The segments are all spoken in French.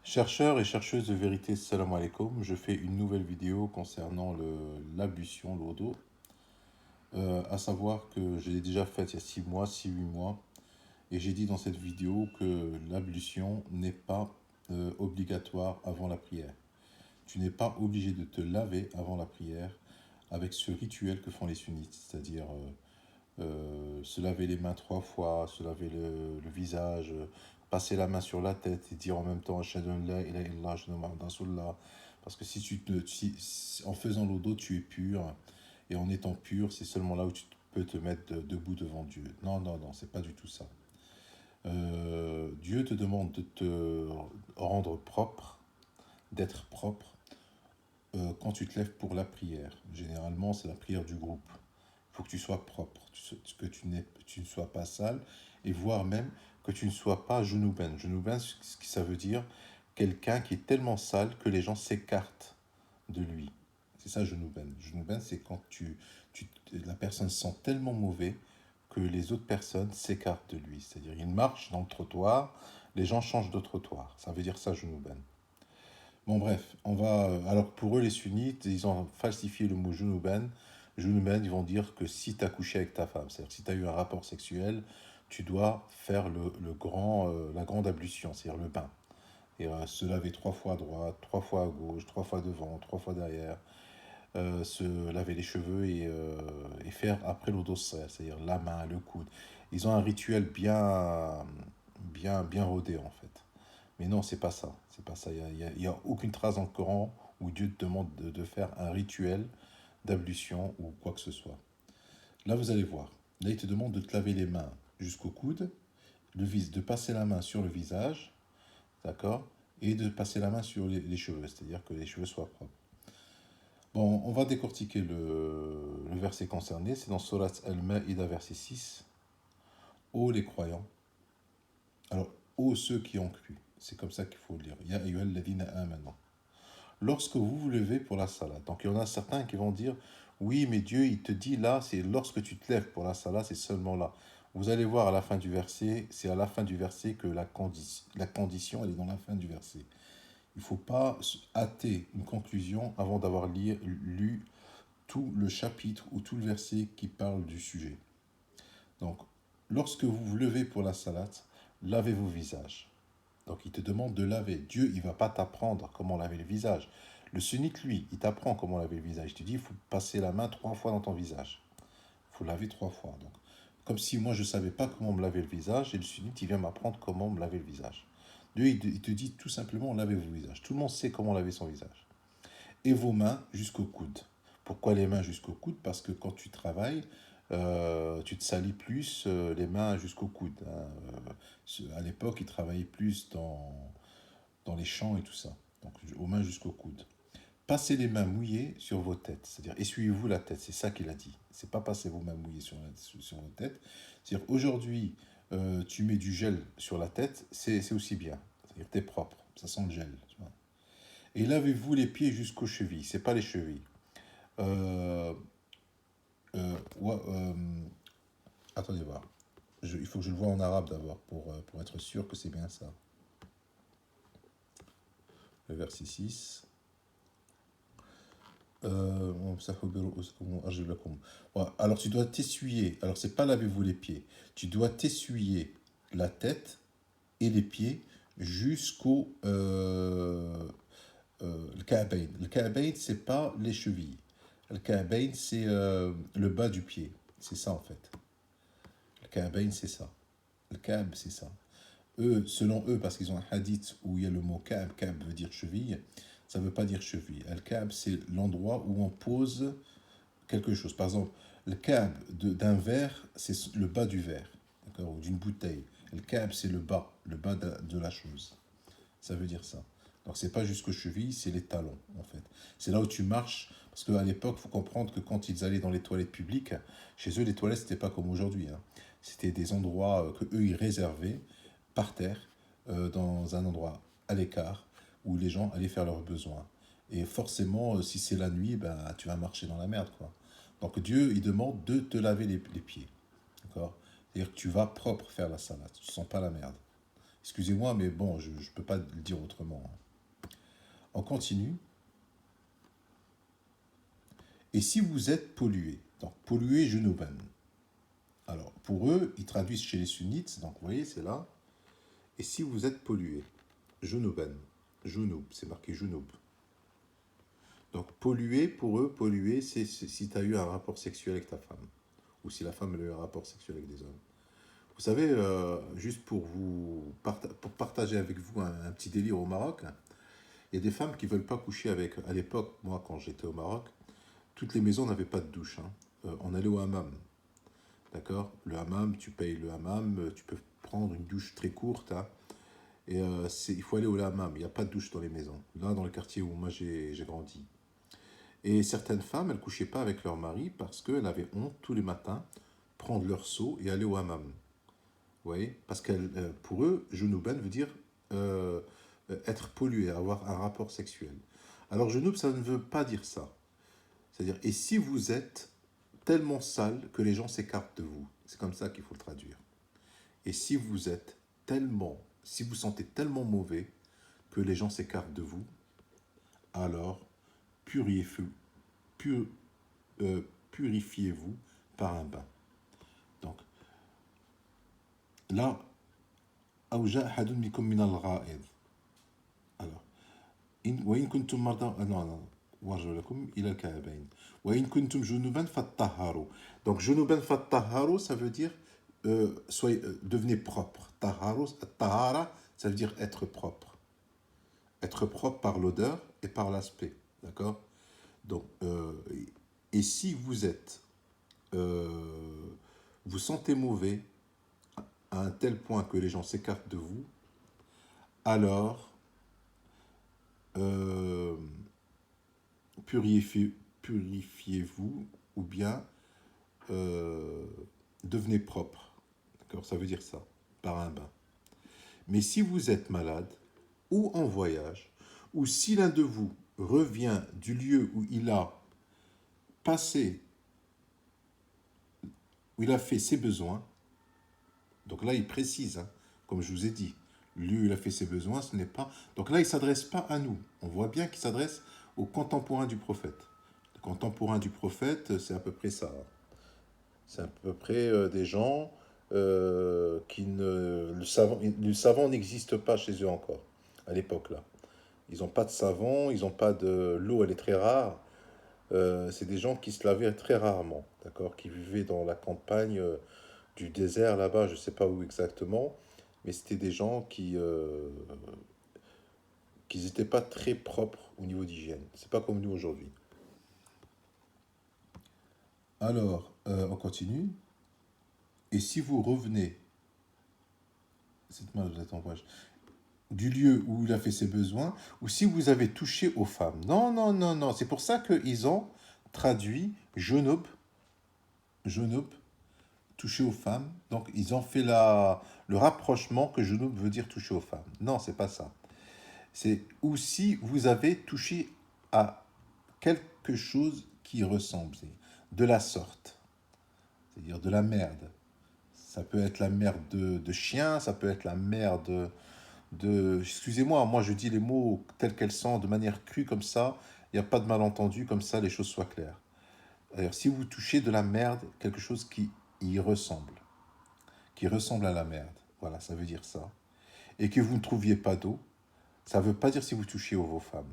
Chercheurs et chercheuses de vérité, salam alaikum, je fais une nouvelle vidéo concernant l'ablution, l'odo, à savoir que je l'ai déjà faite il y a 6 mois, 6 8 mois, et j'ai dit dans cette vidéo que l'ablution n'est pas obligatoire avant la prière. Tu n'es pas obligé de te laver avant la prière avec ce rituel que font les sunnites, c'est-à-dire se laver les mains 3 fois, se laver le visage, passer la main sur la tête et dire en même temps Ashhadu an la ilaha illallah, Ashhadu anna Muhammadan Rasulullah. Parce que en faisant l'odo, tu es pur, et en étant pur, c'est seulement là où tu peux te mettre debout devant Dieu. Non, non, non, c'est pas du tout ça. Dieu te demande de te rendre propre, d'être propre, quand tu te lèves pour la prière. Généralement, c'est la prière du groupe. Il faut que tu sois propre, que tu ne sois pas sale, et voire même que tu ne sois pas junouben. Junouben, ce que ça veut dire, quelqu'un qui est tellement sale que les gens s'écartent de lui. C'est ça, junouben. Junouben, c'est quand la personne sent tellement mauvais que les autres personnes s'écartent de lui. C'est-à-dire, il marche dans le trottoir, les gens changent de trottoir. Ça veut dire ça, junouben. Bon, bref, alors pour eux, les sunnites, ils ont falsifié le mot junuban. Junuban, ils vont dire que si tu as couché avec ta femme, c'est-à-dire si tu as eu un rapport sexuel, tu dois faire la grande ablution, c'est-à-dire le bain. Et se laver 3 fois à droite, 3 fois à gauche, 3 fois devant, 3 fois derrière, se laver les cheveux et faire après l'odossé, c'est-à-dire la main, le coude. Ils ont un rituel bien rodé en fait. Mais non, c'est pas ça. C'est pas ça. Il y a aucune trace dans le Coran où Dieu te demande de faire un rituel d'ablution ou quoi que ce soit. Là, vous allez voir. Là, il te demande de te laver les mains jusqu'au coude, de passer la main sur le visage, d'accord, et de passer la main sur les cheveux, c'est-à-dire que les cheveux soient propres. Bon, on va décortiquer le verset concerné. C'est dans Surat Al-Ma'ida, verset 6. Ô les croyants, alors, ô ceux qui ont cru, c'est comme ça qu'il faut le lire. Ya ayyuhal ladhina amanu. Lorsque vous vous levez pour la salat. Donc il y en a certains qui vont dire, oui, mais Dieu, il te dit là, c'est lorsque tu te lèves pour la salat, c'est seulement là. Vous allez voir à la fin du verset, c'est à la fin du verset que la condition, elle est dans la fin du verset. Il ne faut pas hâter une conclusion avant d'avoir lu tout le chapitre ou tout le verset qui parle du sujet. Donc, lorsque vous vous levez pour la salat, lavez vos visages. Donc il te demande de laver. Dieu, il ne va pas t'apprendre comment laver le visage. Le sunnite, lui, il t'apprend comment laver le visage. Il te dit, il faut passer la main 3 fois dans ton visage. Il faut laver 3 fois. Donc, comme si moi, je ne savais pas comment me laver le visage, et le sunnite, il vient m'apprendre comment me laver le visage. Dieu, il te dit tout simplement, lavez vos visages. Tout le monde sait comment laver son visage. Et vos mains jusqu'au coude. Pourquoi les mains jusqu'au coude? Parce que quand tu travailles, tu te salis plus les mains jusqu'au coude, hein. À l'époque, ils travaillaient plus dans les champs et tout ça. Donc aux mains jusqu'au coude. Passez les mains mouillées sur vos têtes, c'est-à-dire essuyez-vous la tête, c'est ça qu'il a dit. C'est pas passer vos mains mouillées sur vos têtes. C'est-à-dire aujourd'hui, tu mets du gel sur la tête, c'est aussi bien. C'est-à-dire t'es propre, ça sent le gel. Tu vois. Et lavez-vous les pieds jusqu'aux chevilles, c'est pas les chevilles. Euh, ouais, attendez voir. Il faut que je le vois en arabe d'abord pour être sûr que c'est bien ça. Le verset 6. Alors tu dois t'essuyer. Alors c'est pas lavez-vous les pieds. Tu dois t'essuyer la tête et les pieds jusqu'au le ka'bayn. Le ka'bayn, c'est pas les chevilles. Le ka'bayn, c'est le bas du pied. C'est ça en fait. Le ka'bayn, c'est ça. Le ka'b, c'est ça. Eux, selon eux, parce qu'ils ont un hadith où il y a le mot ka'b, ka'b veut dire cheville, ça ne veut pas dire cheville. Al-ka'b, c'est l'endroit où on pose quelque chose. Par exemple, le ka'b d'un verre, c'est le bas du verre, d'accord, ou d'une bouteille. Le ka'b, c'est le bas de la chose. Ça veut dire ça. Donc, c'est pas jusqu'aux chevilles, c'est les talons, en fait. C'est là où tu marches, parce qu'à l'époque, il faut comprendre que quand ils allaient dans les toilettes publiques, chez eux, les toilettes, c'était pas comme aujourd'hui, hein. C'était des endroits que eux, ils réservaient par terre, dans un endroit à l'écart, où les gens allaient faire leurs besoins. Et forcément, si c'est la nuit, ben, tu vas marcher dans la merde, quoi. Donc Dieu, il demande de te laver les pieds. D'accord. C'est-à-dire que tu vas propre faire la salade. Tu ne sens pas la merde. Excusez-moi, mais bon, je ne peux pas le dire autrement. On continue. Et si vous êtes pollué, donc pollué junuban. Alors, pour eux, ils traduisent chez les sunnites, donc vous voyez, c'est là. Et si vous êtes pollué, junuban, junub, c'est marqué junub. Donc, pollué, pour eux, pollué, c'est si tu as eu un rapport sexuel avec ta femme, ou si la femme a eu un rapport sexuel avec des hommes. Vous savez, juste pour partager avec vous un petit délire au Maroc, il y a des femmes qui ne veulent pas coucher avec. À l'époque, moi, quand j'étais au Maroc, toutes les maisons n'avaient pas de douche, hein. On allait au hammam. D'accord. Le hammam, tu payes le hammam, tu peux prendre une douche très courte, hein, et il faut aller au hammam. Il n'y a pas de douche dans les maisons. Là, dans le quartier où moi j'ai grandi. Et certaines femmes, elles ne couchaient pas avec leur mari parce qu'elles avaient honte tous les matins prendre leur seau et aller au hammam. Vous voyez. Parce que pour eux, Junouban veut dire euh, être pollué, avoir un rapport sexuel. Alors Junoub, ça ne veut pas dire ça. C'est-à-dire, et si vous êtes tellement sale que les gens s'écartent de vous, c'est comme ça qu'il faut le traduire. Et si vous êtes tellement, si vous sentez tellement mauvais que les gens s'écartent de vous, alors purifiez-vous, pur- purifiez-vous par un bain. Donc là, أوجاء أحد منكم من الغائط. Alors, وإن كنتم مرضى non, وارجلكم إلى الكعبين وإن كنتم جنبا فطهروا. Donc جنبا فطهروا, ça veut dire devenez propre. Taharu, tahara, ça veut dire être propre. Être propre par l'odeur et par l'aspect. D'accord. Donc, et si vous êtes, vous sentez mauvais à un tel point que les gens s'écartent de vous, alors euh, purifiez-vous ou bien euh, devenez propre. D'accord, ça veut dire ça, par un bain. Mais si vous êtes malade ou en voyage, ou si l'un de vous revient du lieu où il a passé, où il a fait ses besoins, donc là il précise, hein, comme je vous ai dit, le lieu où il a fait ses besoins, ce n'est pas... Donc là il ne s'adresse pas à nous, on voit bien qu'il s'adresse aux contemporains du prophète. Les contemporains du prophète, c'est à peu près ça. C'est à peu près des gens qui ne... Le savant n'existe pas chez eux encore, à l'époque là. Ils n'ont pas de savon, ils n'ont pas de... L'eau, elle est très rare. C'est des gens qui se lavaient très rarement, d'accord, qui vivaient dans la campagne du désert là-bas, je ne sais pas où exactement, mais c'était des gens qui n'étaient pas très propres au niveau d'hygiène. C'est pas comme nous aujourd'hui. Alors, on continue. Et si vous revenez, cette main, vous êtes en voyage, du lieu où il a fait ses besoins, ou si vous avez touché aux femmes. Non, non, non, non. C'est pour ça qu'ils ont traduit Junub, toucher aux femmes. Donc, ils ont fait le rapprochement que Junub veut dire toucher aux femmes. Non, c'est pas ça. C'est ou si vous avez touché à quelque chose qui ressemble, de la sorte, c'est-à-dire de la merde. Ça peut être la merde de chien, ça peut être la merde excusez-moi, moi je dis les mots tels qu'elles sont, de manière crue comme ça, il n'y a pas de malentendu, comme ça les choses soient claires. D'ailleurs, si vous touchez de la merde, quelque chose qui y qui ressemble à la merde, voilà, ça veut dire ça, et que vous ne trouviez pas d'eau, ça ne veut pas dire si vous touchez vos femmes,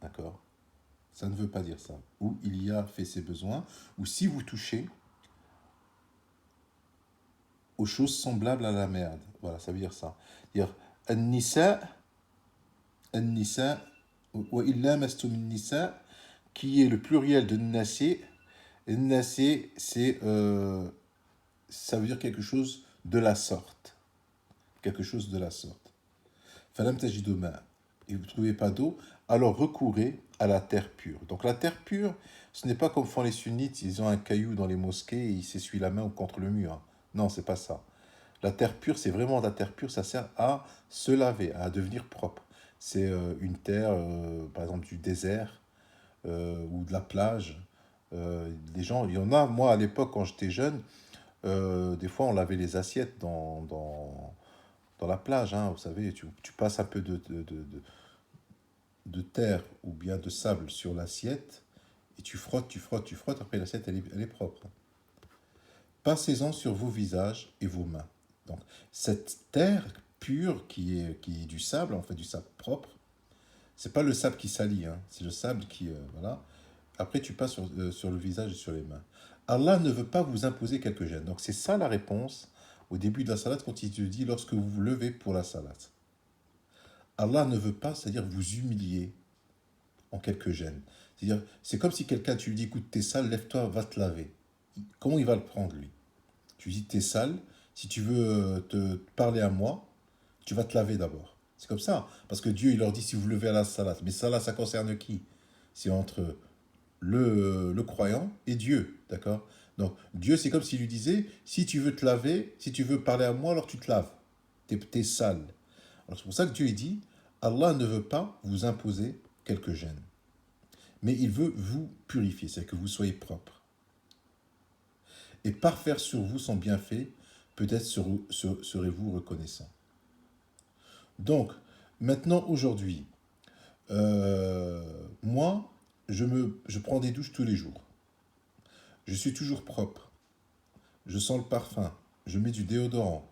d'accord. Ça ne veut pas dire ça. Ou il y a fait ses besoins, ou si vous touchez aux choses semblables à la merde, voilà, ça veut dire ça. Dire An-Nisa, An-Nisa, ou illa mastum nisa, qui est le pluriel de Nassé. Nassé, ça veut dire quelque chose de la sorte. Quelque chose de la sorte. Falam tajidoma. Et vous ne trouvez pas d'eau, alors recourez à la terre pure. Donc la terre pure, ce n'est pas comme font les sunnites, ils ont un caillou dans les mosquées et ils s'essuient la main ou contre le mur. Non, c'est pas ça. La terre pure, c'est vraiment la terre pure, ça sert à se laver, à devenir propre. C'est une terre, par exemple, du désert ou de la plage. Les gens, il y en a, moi à l'époque, quand j'étais jeune, des fois on lavait les assiettes dans la plage, hein, vous savez, tu passes un peu de terre ou bien de sable sur l'assiette et tu frottes, tu frottes, tu frottes, après l'assiette elle est propre. Passez-en sur vos visages et vos mains. Donc cette terre pure qui est du sable, en fait du sable propre, c'est pas le sable qui salit, hein, c'est le sable qui... voilà. Après tu passes sur le visage et sur les mains. Allah ne veut pas vous imposer quelque gêne. Donc c'est ça la réponse au début de la salade quand il te dit lorsque vous vous levez pour la salade. Allah ne veut pas, c'est-à-dire vous humilier en quelque gêne. C'est-à-dire, c'est comme si quelqu'un, tu lui dis, écoute, t'es sale, lève-toi, va te laver. Comment il va le prendre, lui? Tu lui dis, t'es sale, si tu veux te parler à moi, tu vas te laver d'abord. C'est comme ça. Parce que Dieu, il leur dit, si vous levez à la salade. Mais ça concerne qui? C'est entre le croyant et Dieu, d'accord? Donc, Dieu, c'est comme s'il lui disait, si tu veux te laver, si tu veux parler à moi, alors tu te laves. T'es sale. Alors, c'est pour ça que Dieu, il dit, Allah ne veut pas vous imposer quelque gêne. Mais il veut vous purifier, c'est-à-dire que vous soyez propre. Et par faire sur vous son bienfait, peut-être serez-vous reconnaissant. Donc, maintenant, aujourd'hui, moi, je prends des douches tous les jours. Je suis toujours propre. Je sens le parfum. Je mets du déodorant.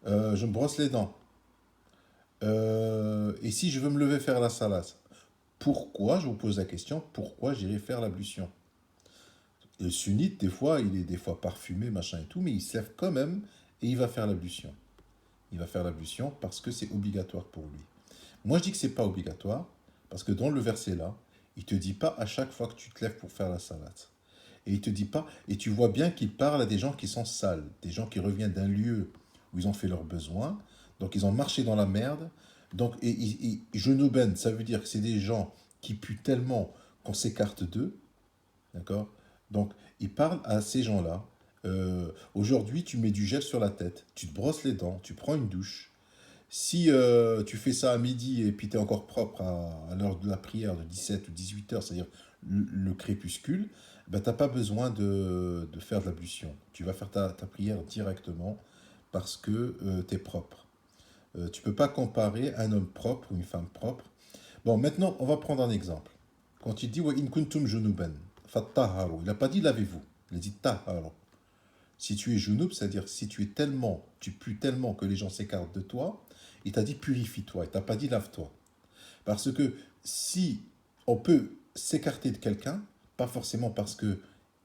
Je me brosse les dents. Et si je veux me lever faire la salade, pourquoi, je vous pose la question, pourquoi j'irai faire l'ablution? Le sunnite, des fois, il est des fois parfumé, machin et tout, mais il se lève quand même et il va faire l'ablution. Il va faire l'ablution parce que c'est obligatoire pour lui. Moi, je dis que c'est pas obligatoire parce que dans le verset là, il te dit pas à chaque fois que tu te lèves pour faire la salade. Et il te dit pas, et tu vois bien qu'il parle à des gens qui sont sales, des gens qui reviennent d'un lieu où ils ont fait leurs besoins, donc ils ont marché dans la merde. Donc, genouben, ça veut dire que c'est des gens qui puent tellement qu'on s'écarte d'eux. D'accord? Donc, il parle à ces gens-là. Aujourd'hui, tu mets du gel sur la tête, tu te brosses les dents, tu prends une douche. Si tu fais ça à midi et puis tu es encore propre à l'heure de la prière de 17 ou 18 heures, c'est-à-dire le crépuscule, ben, tu n'as pas besoin de faire de l'ablution. Tu vas faire ta prière directement parce que tu es propre. Tu peux pas comparer un homme propre ou une femme propre. Bon, maintenant, on va prendre un exemple. Quand il dit wa in kuntum junuban, fattaharu, il n'a pas dit lavez-vous, il a dit taharu. Si tu es junub, c'est-à-dire si tu es tellement, tu pues tellement que les gens s'écartent de toi, il t'a dit purifie-toi, il t'a pas dit lave-toi. Parce que si on peut s'écarter de quelqu'un, pas forcément parce que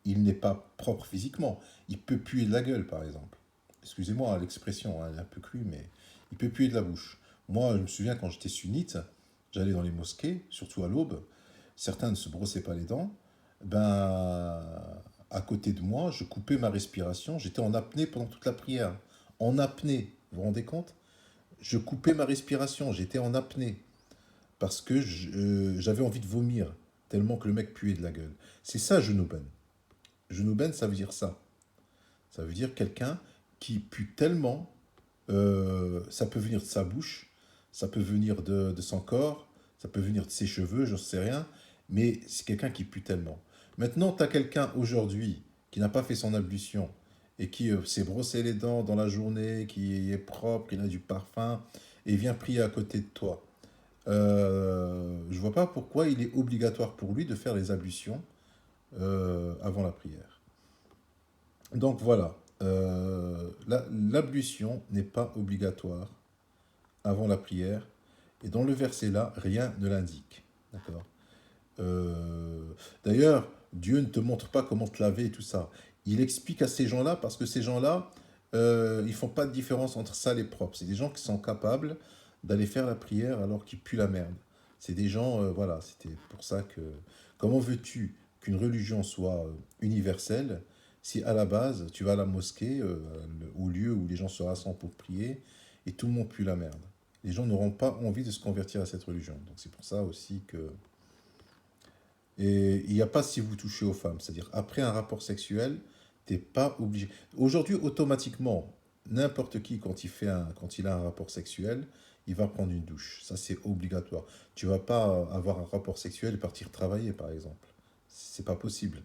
il n'est pas propre physiquement, il peut puer de la gueule par exemple. Excusez-moi l'expression, hein, elle est un peu crue, mais il peut puer de la bouche. Moi, je me souviens quand j'étais sunnite, j'allais dans les mosquées, surtout à l'aube, certains ne se brossaient pas les dents, ben, à côté de moi, je coupais ma respiration, j'étais en apnée pendant toute la prière. En apnée, vous vous rendez compte? Je coupais ma respiration, j'étais en apnée, parce que j'avais envie de vomir, tellement que le mec puait de la gueule. C'est ça, Genouben. Genouben, ça veut dire ça. Ça veut dire quelqu'un qui pue tellement, ça peut venir de sa bouche, ça peut venir de son corps, ça peut venir de ses cheveux, je ne sais rien, mais c'est quelqu'un qui pue tellement. Maintenant, tu as quelqu'un aujourd'hui qui n'a pas fait son ablution et qui s'est brossé les dents dans la journée, qui est propre, qui a du parfum, et vient prier à côté de toi. Je vois pas pourquoi il est obligatoire pour lui de faire les ablutions avant la prière. Donc voilà, l'ablution n'est pas obligatoire avant la prière, et dans le verset là, rien ne l'indique. D'accord. Euh, D'ailleurs, Dieu ne te montre pas comment te laver et tout ça. Il explique à ces gens-là parce que ces gens-là, ils font pas de différence entre sale et propre. C'est des gens qui sont capables d'aller faire la prière alors qu'ils puent la merde. C'est des gens, voilà, c'était pour ça que... Comment veux-tu qu'une religion soit universelle si à la base, tu vas à la mosquée, au lieu où les gens se rassemblent pour prier, et tout le monde pue la merde? Les gens n'auront pas envie de se convertir à cette religion. Donc c'est pour ça aussi que... Et il n'y a pas si vous touchez aux femmes. C'est-à-dire, après un rapport sexuel, t'es pas obligé. Aujourd'hui, automatiquement, n'importe qui, quand il a un rapport sexuel, il va prendre une douche. Ça, c'est obligatoire. Tu vas pas avoir un rapport sexuel et partir travailler, par exemple. C'est pas possible.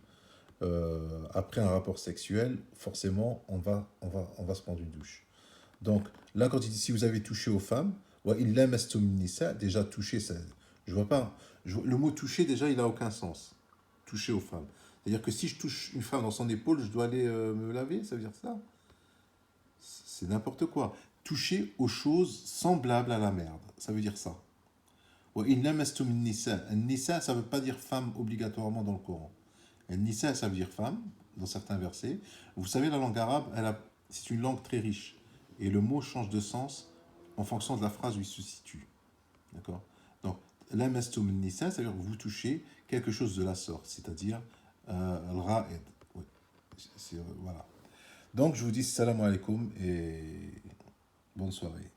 Après un rapport sexuel, forcément, on va se prendre une douche. Donc, là, quand il dit si vous avez touché aux femmes, ouais, il l'aime nisa, déjà toucher, ça, je vois pas. Le mot toucher, déjà, il a aucun sens. Toucher aux femmes. C'est-à-dire que si je touche une femme dans son épaule, je dois aller me laver, ça veut dire ça? C'est n'importe quoi. Toucher aux choses semblables à la merde, ça veut dire ça. Ouais, il l'aime nisa. Nisa, ça veut pas dire femme obligatoirement dans le Coran. Et nisa, ça veut dire femme, dans certains versets. Vous savez, la langue arabe, c'est une langue très riche. Et le mot change de sens en fonction de la phrase où il se situe. D'accord. Donc, l'amestum nisa, ça veut dire que vous touchez quelque chose de la sorte, c'est-à-dire al-ra'id. Ouais, voilà. Donc, je vous dis salam alaikum et bonne soirée.